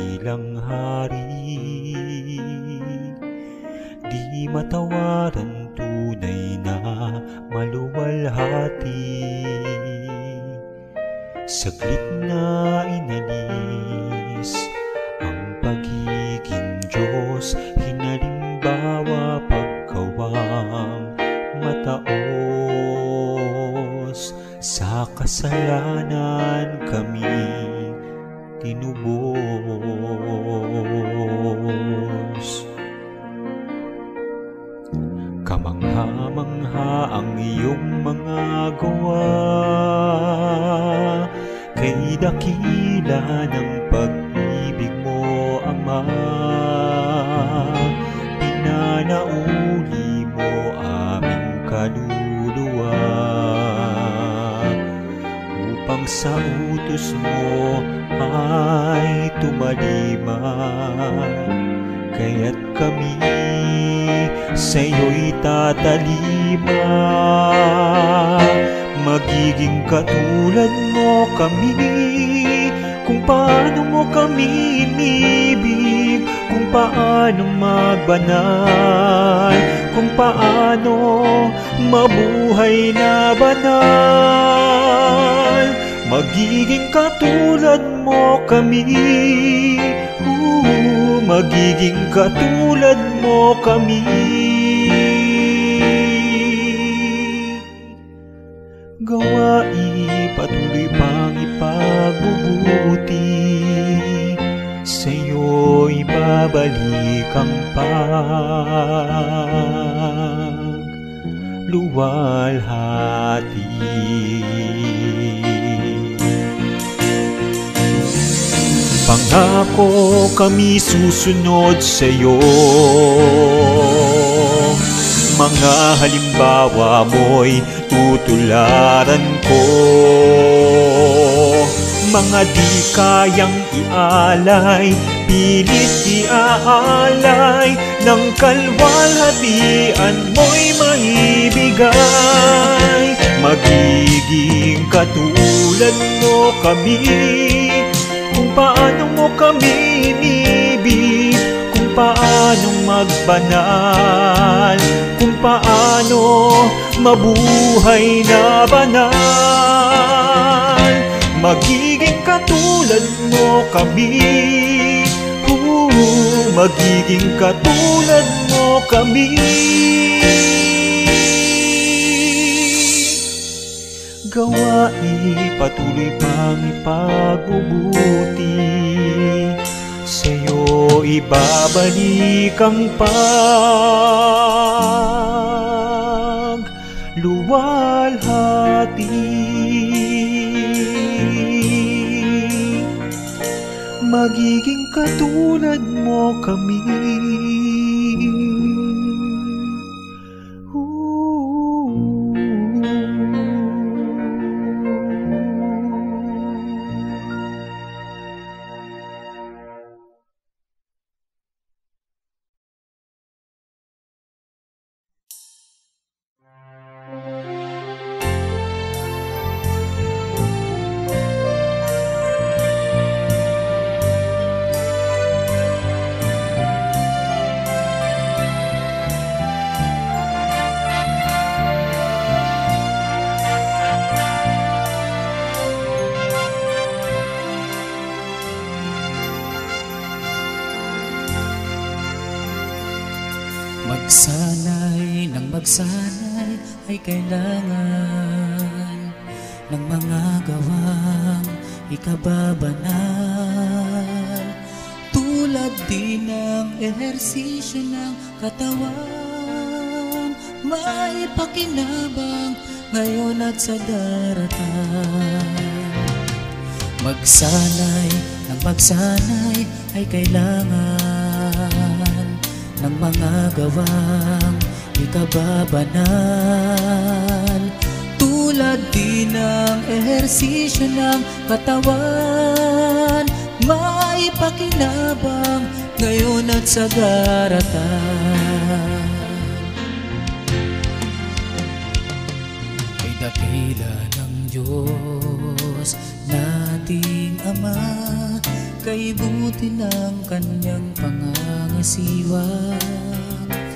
dakilang hari. Di matawaran, tunay na maluwalhati. Saglit na inalis ang pagiging Diyos, hinalimbawa pagkawang mataos. Sa kasalanan kami tinubos. Kamangha-mangha ang iyong mga gawa, kay dakila ng pag-ibig mo, Ama. Pinanauli mo aming kaluluwa, upang sa utos mo ay tumaliman. Kaya't kami sa'yo'y tatalima, magiging katulad mo kami. Kung paano mo kami inibig, kung paano magbanal, kung paano mabuhay na banal. Magiging katulad mo kami, magiging katulad mo kami. Gawain patuloy pang ipagbubuti, sa'yo'y babalik ang pagluwalhati. Pangako kami susunod sa'yo, mga halimbawa mo'y tutularan ko. Mga di kayang ialay, pilit iaalay, ng kalwalhatian mo'y maibigay. Magiging katulad mo kami, kung paano mo kami inibig, kung paano magbanal, kung paano mabuhay na banal. Magiging katulad mo kami, magiging katulad mo kami. Gawain patuloy pang ipagbubuti, sa'yo ibabalik ang pagluwalhati. Magiging katulad mo kami. Magsanay ng magsanay ay kailangan ng mga gawang ikababanal, tulad din ng ehersisyo ng katawan, maipakinabang ngayon at sa daratan. Magsanay ng magsanay ay kailangan ng mga gawang ikababanal, tulad din ng ehersisyo ng katawan, maipakinabang ngayon at sa daratan. Kay dakila ng Diyos nating Ama, kay buti ng kanyang pangangasiwa.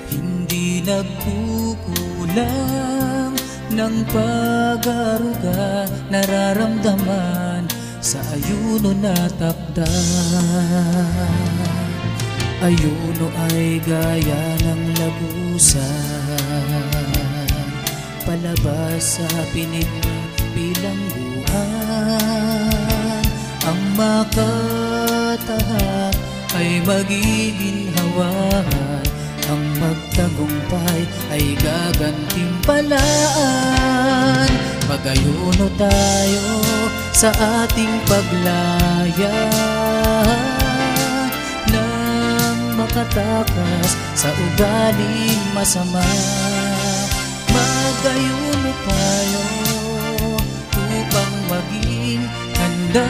Hindi nagkukulang ng pag-aruga, nararamdaman sa ayuno na takdan. Ayuno ay gaya ng lagusan, palabas sa pinig na bilangguan. Ang makatahak ay magiginhawahan, ang magtagumpay ay gagantimpalaan. Mag-ayuno tayo sa ating paglaya nang makatakas sa ugaling masama. Mag-ayuno tayo upang maging handa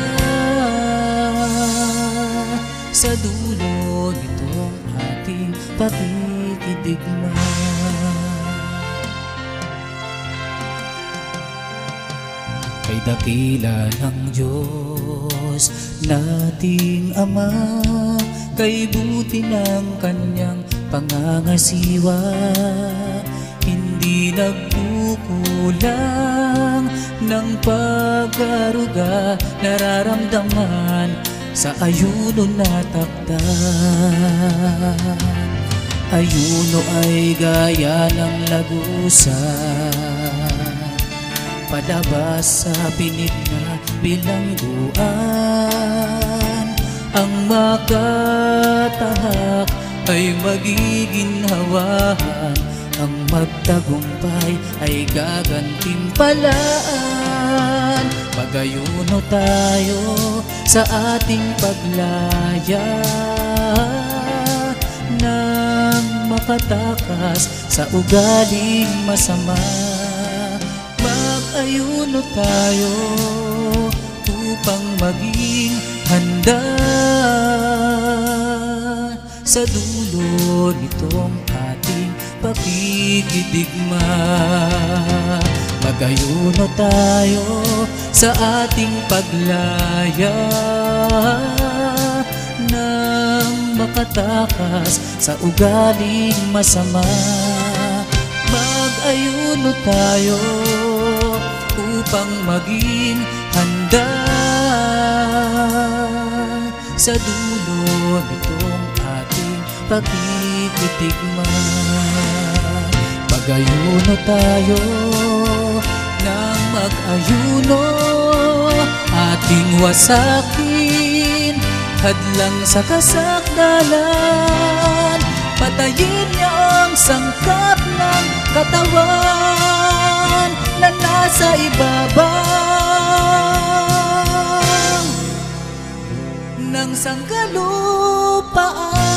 sa dulo nitong ating pakikidigma. Kay dakila ng Diyos nating Ama, kay buti ng kanyang pangangasiwa. Hindi nagkukulang ng pag-aruga, nararamdaman sa ayuno na takdan. Ayuno ay gaya ng lagusan, palabas sa pinig na bilangguan. Ang makatahak ay magiginhawahan, ang magtagumpay ay gagantimpalaan. Mag-ayuno tayo sa ating paglaya nang makatakas sa ugaling masama. Mag-ayuno tayo upang maging handa sa dulo nitong ating pakikidigma. Mag-ayuno tayo sa ating paglaya nang makatakas sa ugaling masama. Mag-ayuno tayo upang maging handa sa dulo nitong ating pakikidigma. Mag-ayuno tayo nang mag-ayuno, ating wasakin hadlang sa kasakdalan. Patayin niya ang sangkap ng katawan na nasa ibabaw ng sangkalupaan.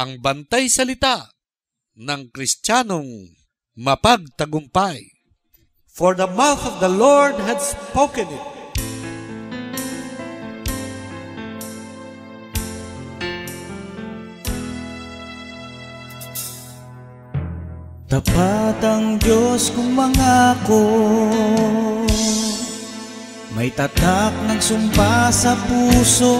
ang bantay salita ng Kristiyanong mapagtagumpay. For the mouth of the Lord had spoken it. Tapat ang Diyos kung mangako, may tatak ng sumpa sa puso,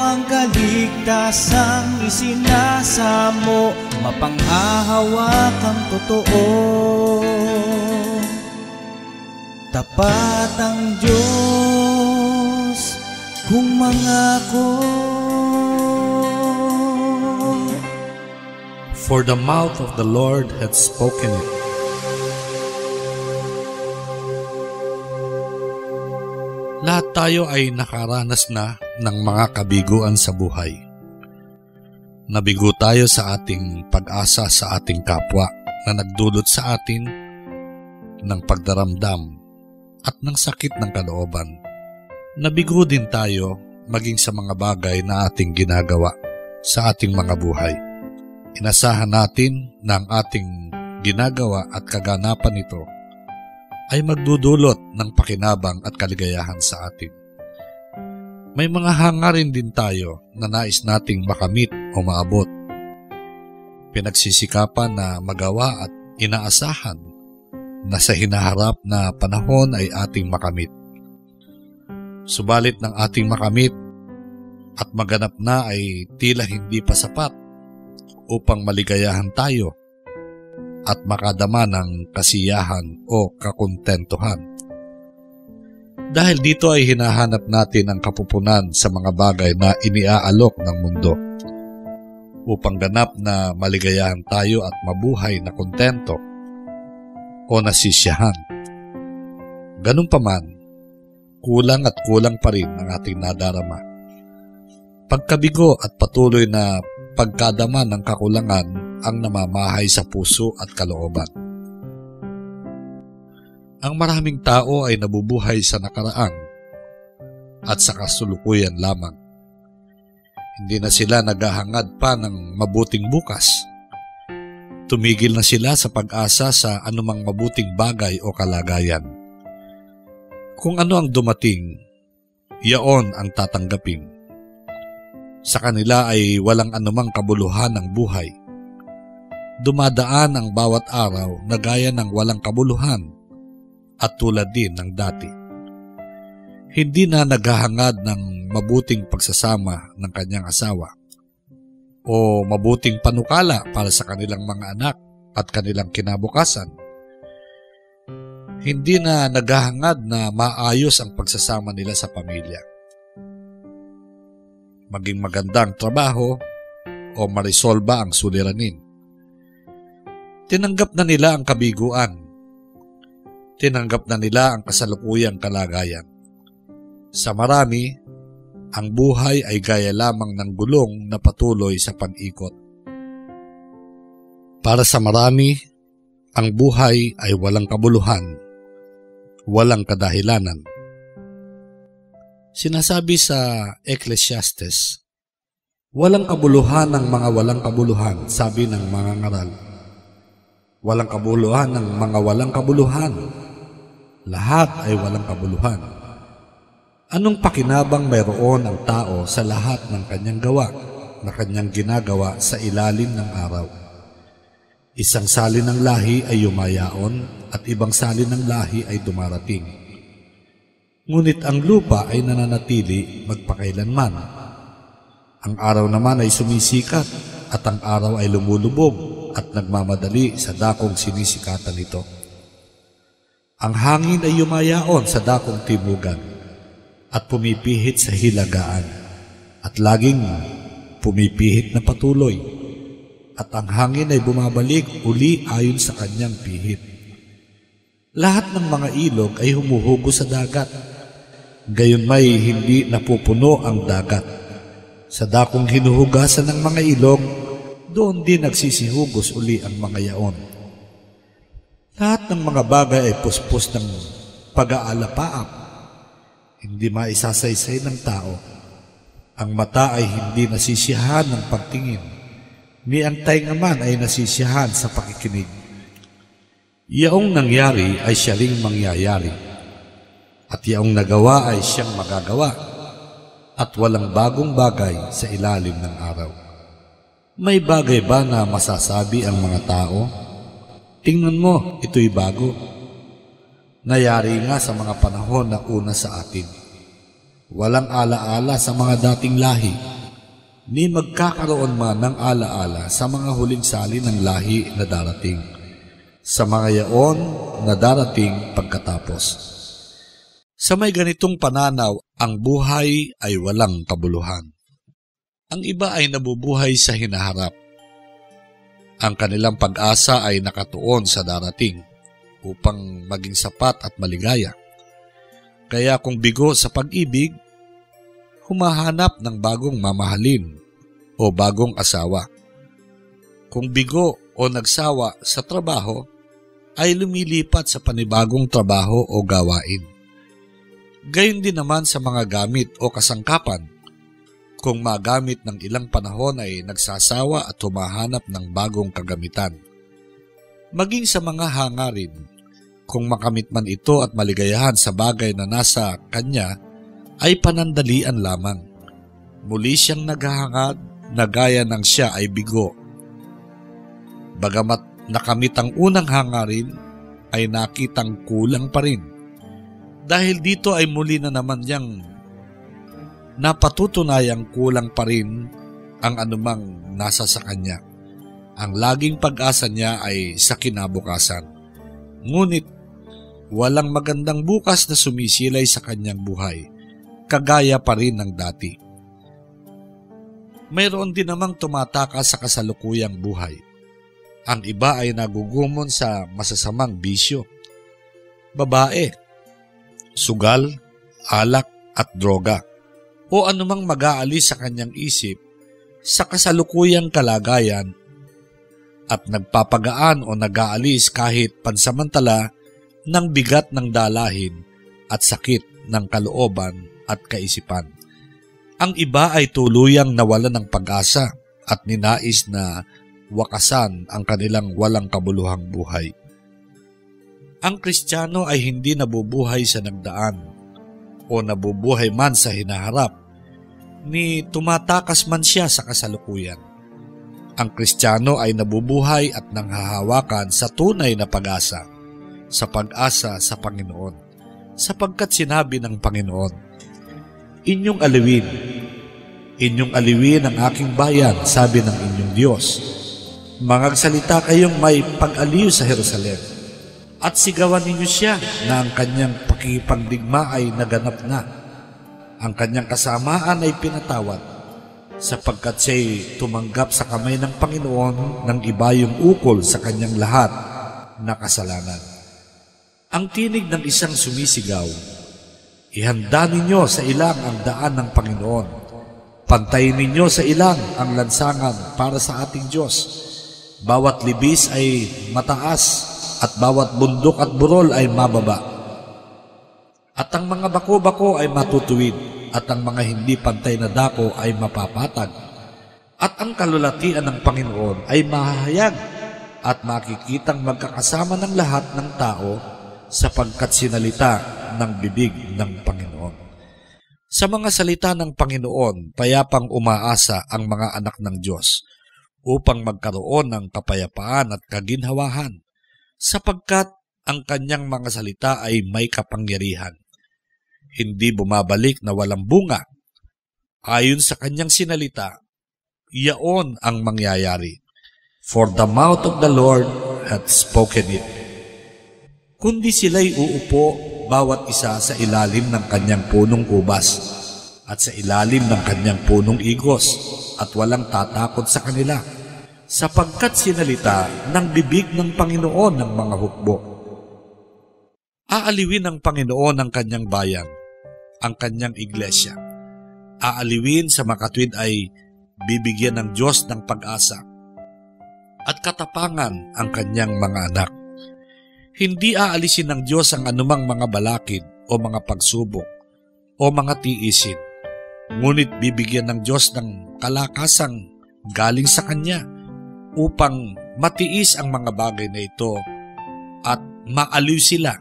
ang kaligtasang isinasamo, mapanghahawakang totoo. Tapat ang Diyos kung mangako. For the mouth of the Lord had spoken it. Lahat tayo ay nakaranas na ng mga kabiguan sa buhay. Nabigo tayo sa ating pag-asa sa ating kapwa na nagdulot sa atin ng pagdaramdam at ng sakit ng kalooban. Nabigo din tayo maging sa mga bagay na ating ginagawa sa ating mga buhay. Inasahan natin na ang ating ginagawa at kaganapan nito ay magdudulot ng pakinabang at kaligayahan sa atin. May mga hangarin din tayo na nais nating makamit o maabot. Pinagsisikapan na magawa at inaasahan na sa hinaharap na panahon ay ating makamit. Subalit ng ating makamit at maganap na ay tila hindi pa sapat upang maligayahan tayo at makadama ng kasiyahan o kakontentuhan. Dahil dito ay hinahanap natin ang kapupunan sa mga bagay na iniaalok ng mundo upang ganap na maligayahan tayo at mabuhay na kontento o nasisiyahan. Ganun pa man, kulang at kulang pa rin ang ating nadarama. Pagkabigo at patuloy na pagkadama ng kakulangan ang namamahay sa puso at kalooban. Ang maraming tao ay nabubuhay sa nakaraan at sa kasulukuyan lamang. Hindi na sila naghahangad pa ng mabuting bukas. Tumigil na sila sa pag-asa sa anumang mabuting bagay o kalagayan. Kung ano ang dumating, yaon ang tatanggapin. Sa kanila ay walang anumang kabuluhan ng buhay. Dumadaan ang bawat araw na gaya ng walang kabuluhan at tulad din ng dati. Hindi na naghahangad ng mabuting pagsasama ng kanyang asawa o mabuting panukala para sa kanilang mga anak at kanilang kinabukasan. Hindi na naghahangad na maayos ang pagsasama nila sa pamilya. Maging magandang trabaho o marisolba ang suliranin. Tinanggap na nila ang kabiguan. Tinanggap na nila ang kasalukuyang kalagayan. Sa marami, ang buhay ay gaya lamang ng gulong na patuloy sa pag-ikot. Para sa marami, ang buhay ay walang kabuluhan, walang kadahilanan. Sinasabi sa Ecclesiastes, walang kabuluhan ng mga walang kabuluhan, sabi ng mga ngaral. Walang kabuluhan ng mga walang kabuluhan. Lahat ay walang kabuluhan. Anong pakinabang mayroon ang tao sa lahat ng kanyang gawa na kanyang ginagawa sa ilalim ng araw? Isang salin ng lahi ay yumayaon at ibang salin ng lahi ay dumarating. Ngunit ang lupa ay nananatili magpakailanman. Ang araw naman ay sumisikat at ang araw ay lumulubog at nagmamadali sa dakong sinisikatan nito. Ang hangin ay yumayaon sa dakong timugan at pumipihit sa hilagaan at laging pumipihit na patuloy at ang hangin ay bumabalik uli ayon sa kanyang pihit. Lahat ng mga ilog ay humuhugo sa dagat. Gayon may hindi napupuno ang dagat. Sa dakong hinuhugasan ng mga ilog, doon din nagsisihugos uli ang mga yaon. Lahat ng mga bagay ay puspos ng pag-aalapaap. Hindi maisasaysay ng tao. Ang mata ay hindi nasisiyahan ng pagtingin, ni ang tainga man ay nasisiyahan sa pakikinig. Yaong nangyari ay siya ring mangyayari, at yaong nagawa ay siyang magagawa, at walang bagong bagay sa ilalim ng araw. May bagay ba na masasabi ang mga tao? Tingnan mo, ito'y bago. Nayari nga sa mga panahon na una sa atin. Walang alaala sa mga dating lahi, ni magkakaroon man ng alaala sa mga huling sali ng lahi na darating, sa mga yaon na darating pagkatapos. Sa may ganitong pananaw, ang buhay ay walang kabuluhan. Ang iba ay nabubuhay sa hinaharap. Ang kanilang pag-asa ay nakatuon sa darating upang maging sapat at maligaya. Kaya kung bigo sa pag-ibig, humahanap ng bagong mamahalin o bagong asawa. Kung bigo o nagsawa sa trabaho, ay lumilipat sa panibagong trabaho o gawain. Gayon din naman sa mga gamit o kasangkapan. Kung magamit ng ilang panahon ay nagsasawa at humahanap ng bagong kagamitan. Maging sa mga hangarin, kung makamit man ito at maligayahan sa bagay na nasa kanya, ay panandalian lamang. Muli siyang naghahangad na gaya ng siya ay bigo. Bagamat nakamit ang unang hangarin, ay nakitang kulang pa rin. Dahil dito ay muli na naman niyang napatutunayang kulang pa rin ang anumang nasa sa kanya. Ang laging pag-asa niya ay sa kinabukasan. Ngunit walang magandang bukas na sumisilay sa kanyang buhay, kagaya pa rin ng dati. Mayroon din namang tumatakas sa kasalukuyang buhay. Ang iba ay nagugumon sa masasamang bisyo. Babae, sugal, alak at droga, o anumang mag-aalis sa kanyang isip sa kasalukuyang kalagayan at nagpapagaan o nag-aalis kahit pansamantala ng bigat ng dalahin at sakit ng kalooban at kaisipan. Ang iba ay tuluyang nawalan ng pag-asa at ninais na wakasan ang kanilang walang kabuluhang buhay. Ang Kristiyano ay hindi nabubuhay sa nagdaan o nabubuhay man sa hinaharap, ni tumatakas man siya sa kasalukuyan. Ang Kristiyano ay nabubuhay at nanghahawakan sa tunay na pag-asa, sa pag-asa sa Panginoon, sapagkat sinabi ng Panginoon, Inyong aliwin ang aking bayan, sabi ng inyong Diyos. Mangagsalita kayong may pag-aliw sa Jerusalem, at sigawan ninyo siya na ang kanyang pakikipagdigma ay naganap na. Ang kanyang kasamaan ay pinatawad, sapagkat siya'y tumanggap sa kamay ng Panginoon ng ibayong ukol sa kanyang lahat na kasalanan. Ang tinig ng isang sumisigaw, ihanda ninyo sa ilang ang daan ng Panginoon. Pantayin ninyo sa ilang ang lansangan para sa ating Diyos. Bawat libis ay mataas at bawat bundok at burol ay mababa. At ang mga bako-bako ay matutuwid at ang mga hindi pantay na dako ay mapapatag. At ang kalulatian ng Panginoon ay mahahayag at makikitang magkakasama ng lahat ng tao sapagkat sinalita ng bibig ng Panginoon. Sa mga salita ng Panginoon, payapang umaasa ang mga anak ng Diyos upang magkaroon ng kapayapaan at kaginhawahan, sapagkat ang kanyang mga salita ay may kapangyarihan. Hindi bumabalik na walang bunga. Ayon sa kanyang sinalita, iyaon ang mangyayari. For the mouth of the Lord hath spoken it. Kundi sila'y uupo bawat isa sa ilalim ng kanyang punong ubas at sa ilalim ng kanyang punong igos, at walang tatakot sa kanila, sapagkat sinalita ng bibig ng Panginoon ng mga hukbo. Aaliwin ng Panginoon ang kanyang bayan, ang kanyang iglesia. Aaliwin sa makatwid ay bibigyan ng Diyos ng pag-asa at katapangan ang kanyang mga anak. Hindi aalisin ng Diyos ang anumang mga balakid o mga pagsubok o mga tiisin, ngunit bibigyan ng Diyos ng kalakasang galing sa Kanya upang matiis ang mga bagay na ito at maaliw sila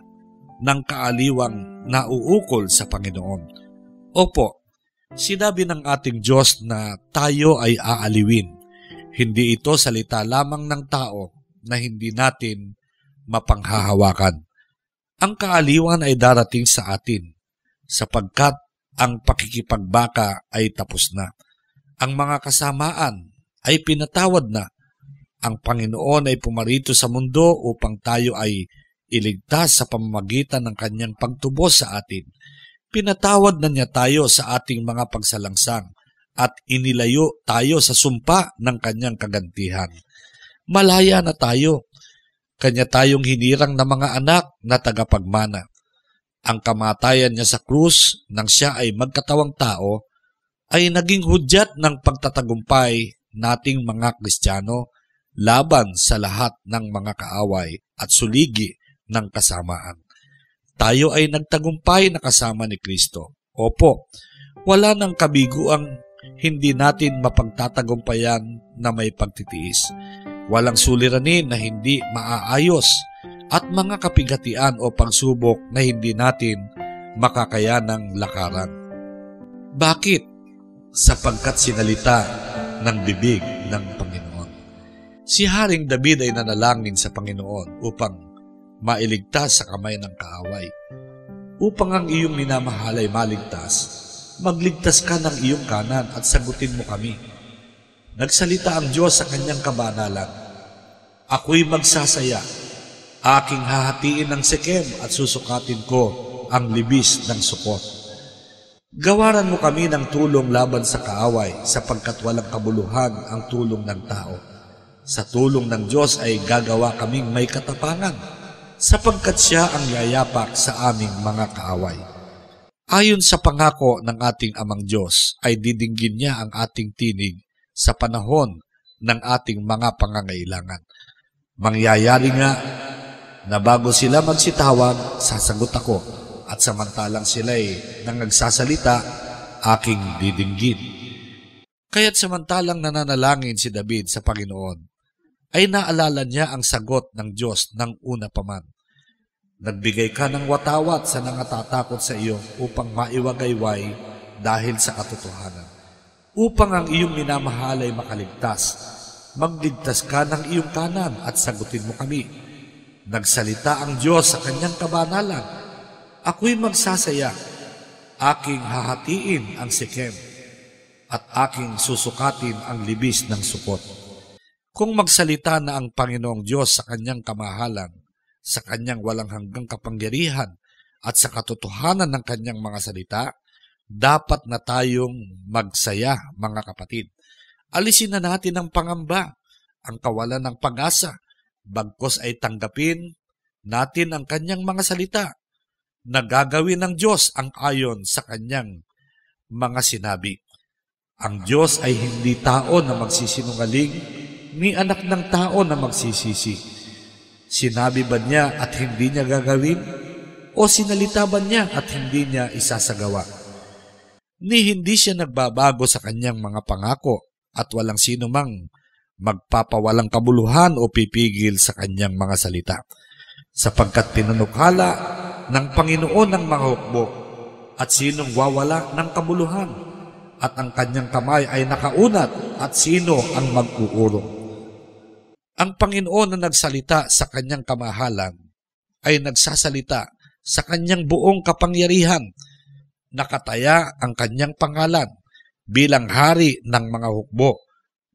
ng kaaliwang nauukol sa Panginoon. Opo, sinabi ng ating Diyos na tayo ay aaliwin. Hindi ito salita lamang ng tao na hindi natin mapanghahawakan. Ang kaaliwan ay darating sa atin sapagkat ang pakikipagbaka ay tapos na. Ang mga kasamaan ay pinatawad na. Ang Panginoon ay pumarito sa mundo upang tayo ay iligtas sa pamamagitan ng kanyang pagtubos sa atin. Pinatawad na niya tayo sa ating mga pagsalangsang at inilayo tayo sa sumpa ng kanyang kagantihan. Malaya na tayo. Kanya tayong hinirang na mga anak na tagapagmana. Ang kamatayan niya sa krus nang siya ay magkatawang tao ay naging hudyat ng pagtatagumpay nating mga Kristiyano laban sa lahat ng mga kaaway at suligi ng kasamaan. Tayo ay nagtagumpay na kasama ni Kristo. Opo, wala nang kabiguang hindi natin mapagtatagumpayan na may pagtitiis. Walang suliranin na hindi maaayos at mga kapigatian o pagsubok na hindi natin makakayanang lakaran. Bakit? Sapagkat sinalita ng bibig ng Panginoon. Si Haring David ay nanalangin sa Panginoon upang mailigtas sa kamay ng kaaway. Upang ang iyong minamahal ay maligtas, magligtas ka ng iyong kanan at sagutin mo kami. Nagsalita ang Diyos sa kanyang kabanalan. Ako'y magsasaya, aking hahatiin ng Sekem at susukatin ko ang libis ng Sukot. Gawaran mo kami ng tulong laban sa kaaway sapagkat walang kabuluhan ang tulong ng tao. Sa tulong ng Diyos ay gagawa kaming may katapangan sapagkat siya ang yayapak sa aming mga kaaway. Ayon sa pangako ng ating Amang Diyos ay didinggin niya ang ating tinig sa panahon ng ating mga pangangailangan. Mangyayari nga na bago sila magsitawag, sasagot ako, at samantalang sila'y nangagsasalita, aking didinggin. Kaya't samantalang nananalangin si David sa Panginoon, ay naalala niya ang sagot ng Diyos ng una pa man. Nagbigay ka ng watawat sa nangatatakot sa iyo upang maiwagayway dahil sa katotohanan. Upang ang iyong minamahal ay makaligtas, magligtas ka ng iyong kanan at sagutin mo kami. Nagsalita ang Diyos sa kanyang kabanalan. Ako'y magsasaya, aking hahatiin ang Sekem, at aking susukatin ang libis ng Sukot. Kung magsalita na ang Panginoong Diyos sa kanyang kamahalan, sa kanyang walang hanggang kapangyarihan, at sa katotohanan ng kanyang mga salita, dapat na tayong magsaya, mga kapatid. Alisin na natin ang pangamba, ang kawalan ng pag-asa, bagkos ay tanggapin natin ang kanyang mga salita na gagawin ng Diyos ang ayon sa kanyang mga sinabi. Ang Diyos ay hindi tao na magsisinungaling, ni anak ng tao na magsisisi. Sinabi ba niya at hindi niya gagawin? O sinalita ba niya at hindi niya isasagawa? Ni hindi siya nagbabago sa kanyang mga pangako at walang sino mang magpapawalang kabuluhan o pipigil sa kanyang mga salita. Sapagkat pinanukala ng Panginoon ang mga hukbo at sinong wawala ng kabuluhan at ang kanyang kamay ay nakaunat at sino ang mag-uurong. Ang Panginoon na nagsalita sa kanyang kamahalan ay nagsasalita sa kanyang buong kapangyarihan. Nakataya ang kanyang pangalan bilang hari ng mga hukbo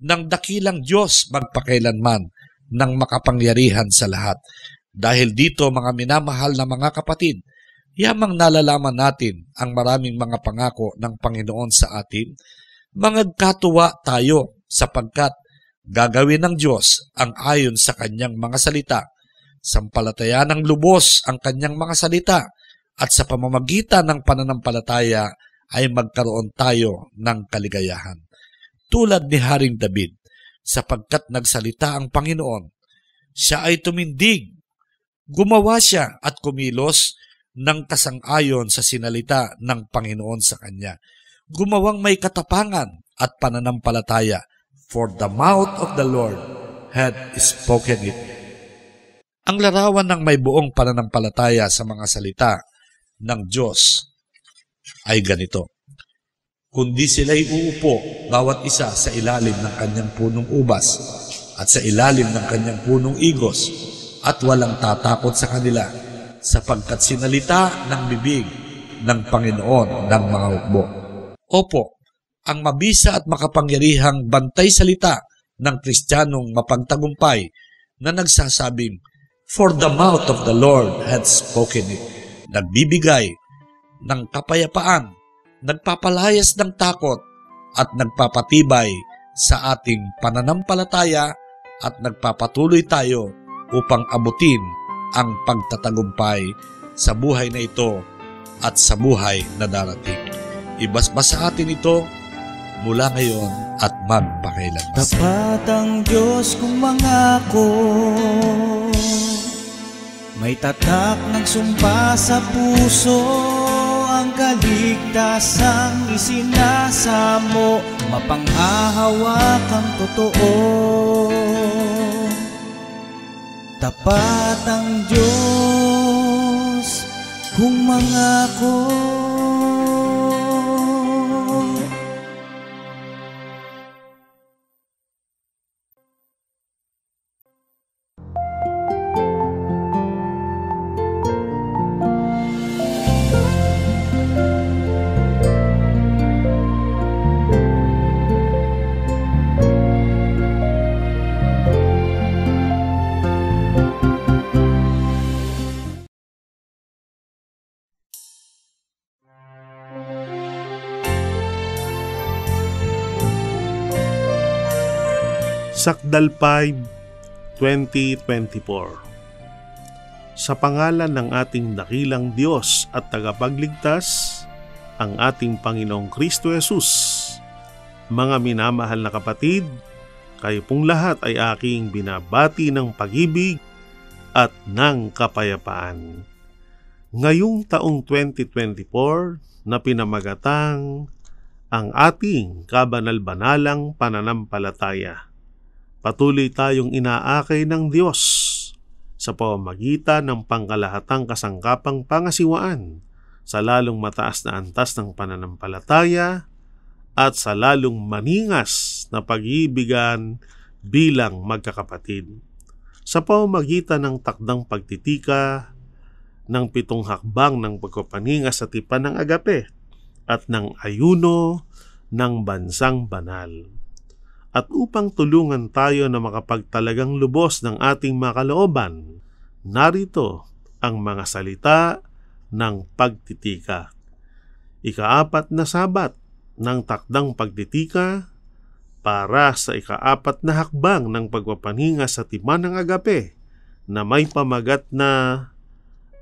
ng dakilang Diyos magpakailanman ng makapangyarihan sa lahat. Dahil dito, mga minamahal na mga kapatid, yamang nalalaman natin ang maraming mga pangako ng Panginoon sa atin, mangagkatuwa tayo sapagkat gagawin ng Diyos ang ayon sa kanyang mga salita. Sampalatayan ng lubos ang kanyang mga salita at sa pamamagitan ng pananampalataya ay magkaroon tayo ng kaligayahan. Tulad ni Haring David, sapagkat nagsalita ang Panginoon, siya ay tumindig. Gumawa siya at kumilos ng kasang-ayon sa sinalita ng Panginoon sa kanya. Gumawang may katapangan at pananampalataya, for the mouth of the Lord had spoken it. Ang larawan ng may buong pananampalataya sa mga salita ng Diyos ay ganito. Kundi sila'y uupo bawat isa sa ilalim ng kanyang punong ubas at sa ilalim ng kanyang punong igos at walang tatakot sa kanila sapagkat sinalita ng bibig ng Panginoon ng mga hukbo. Opo, ang mabisa at makapangyarihang bantay salita ng Kristiyanong mapagtagumpay na nagsasabing, For the mouth of the Lord hath spoken it. Nagbibigay ng kapayapaan, nagpapalayas ng takot, at nagpapatibay sa ating pananampalataya at nagpapatuloy tayo upang abutin ang pagtatagumpay sa buhay na ito at sa buhay na darating. Ibasbas sa atin ito mula ngayon at magpakailanman. Tapat ang Diyos kung mangako, may tatak ng sumpa sa puso, ang kaligtasang isinasamo, mapanghahawakang totoo. Tapat ang Diyos kung mangako. Sakdal 5, 2024. Sa pangalan ng ating dakilang Diyos at tagapagligtas, ang ating Panginoong Kristo Jesus, mga minamahal na kapatid, kayo pong lahat ay aking binabati ng pag-ibig at ng kapayapaan. Ngayong taong 2024 na pinamagatang ang ating kabanal-banalang pananampalataya, patuloy tayong inaakay ng Diyos sa pamamagitan ng pangkalahatang kasangkapang pangasiwaan sa lalong mataas na antas ng pananampalataya at sa lalong maningas na pag-iibigan bilang magkakapatid. Sa pamamagitan ng takdang pagtitika, ng 7 hakbang ng pagpapaninga sa tipan ng agape at ng ayuno ng bansang banal. At upang tulungan tayo na makapagtalagang lubos ng ating mga kalooban, narito ang mga salita ng pagtitika. Ika-4 na sabat ng takdang pagtitika para sa ika-4 na hakbang ng pagpapaninga sa tipan ng agape na may pamagat na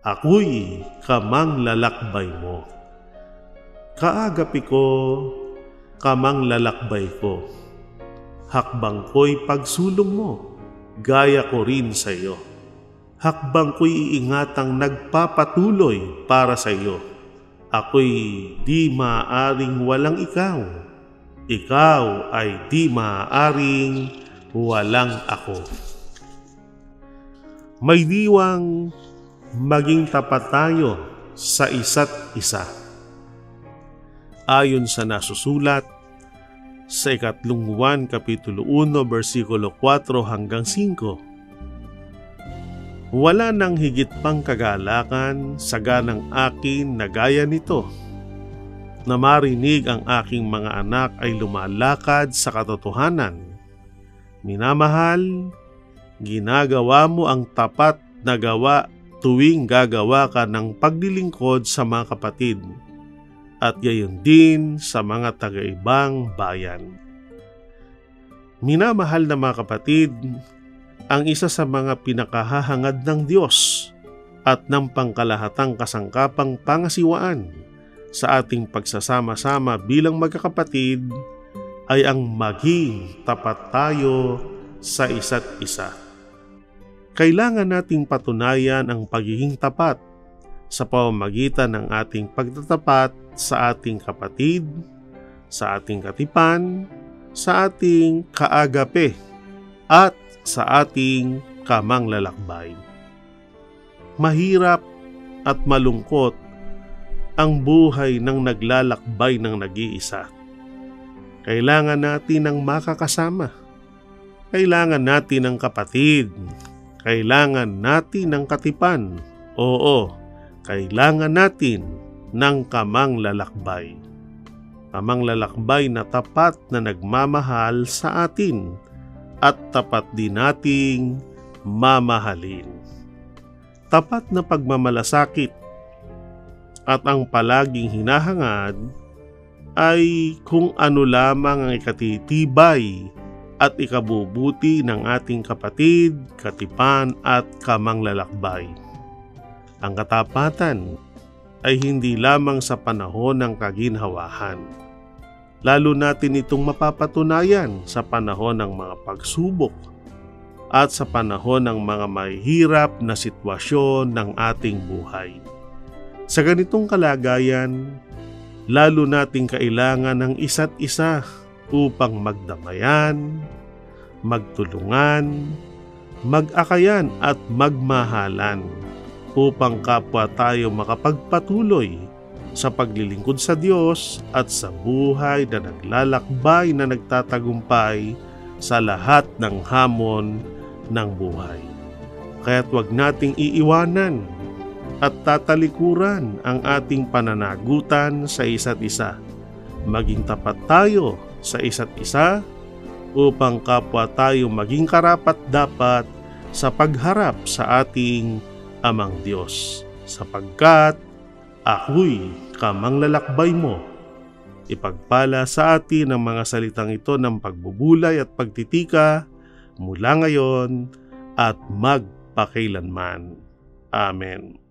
Ako'y kamang lalakbay mo. Kaagapi ko, kamang lalakbay ko. Hakbang ko'y pagsulong mo, gaya ko rin sa iyo. Hakbang ko'y iingatang nagpapatuloy para sa iyo. Ako'y di maaaring walang ikaw. Ikaw ay di maaaring walang ako. May diwang maging tapat tayo sa isa't isa. Ayon sa nasusulat sa 2 Juan Kapitulo 1, versikulo 4 hanggang 5. Wala nang higit pang kagalakan sa ganang akin na gaya nito, na marinig ang aking mga anak ay lumalakad sa katotohanan. Minamahal, ginagawa mo ang tapat na gawa tuwing gagawa ka ng paglilingkod sa mga kapatid, at gayon din sa mga taga-ibang bayan. Minamahal na mga kapatid, ang isa sa mga pinakahahangad ng Diyos at ng pangkalahatang kasangkapang pangasiwaan sa ating pagsasama-sama bilang magkakapatid ay ang maging tapat tayo sa isa't isa. Kailangan nating patunayan ang pagiging tapat sa pamamagitan ng ating pagtatapat sa ating kapatid, sa ating katipan, sa ating kaagape, at sa ating kamanglalakbay. mahirap at malungkot ang buhay ng naglalakbay ng nag-iisa. Kailangan natin ng makakasama. Kailangan natin ng kapatid. Kailangan natin ng katipan. Oo, kailangan natin ng kamanglalakbay. Kamanglalakbay na tapat na nagmamahal sa atin at tapat din nating mamahalin. Tapat na pagmamalasakit at ang palaging hinahangad ay kung ano lamang ang ikatitibay at ikabubuti ng ating kapatid, katipan at kamanglalakbay. Ang katapatan ay hindi lamang sa panahon ng kaginhawahan. Lalo natin itong mapapatunayan sa panahon ng mga pagsubok at sa panahon ng mga mahihirap na sitwasyon ng ating buhay. Sa ganitong kalagayan, lalo nating kailangan ng isa't isa upang magdamayan, magtulungan, mag-akayan at magmahalan upang kapwa tayo makapagpatuloy sa paglilingkod sa Diyos at sa buhay na naglalakbay na nagtatagumpay sa lahat ng hamon ng buhay. Kaya't huwag nating iiwanan at tatalikuran ang ating pananagutan sa isa't isa. Maging tapat tayo sa isa't isa upang kapwa tayo maging karapat-dapat sa pagharap sa ating Amang Diyos, sapagkat ako'y kamanglalakbay mo. Ipagpala sa atin ang mga salitang ito ng pagbubulay at pagtitika mula ngayon at magpakailanman. Amen.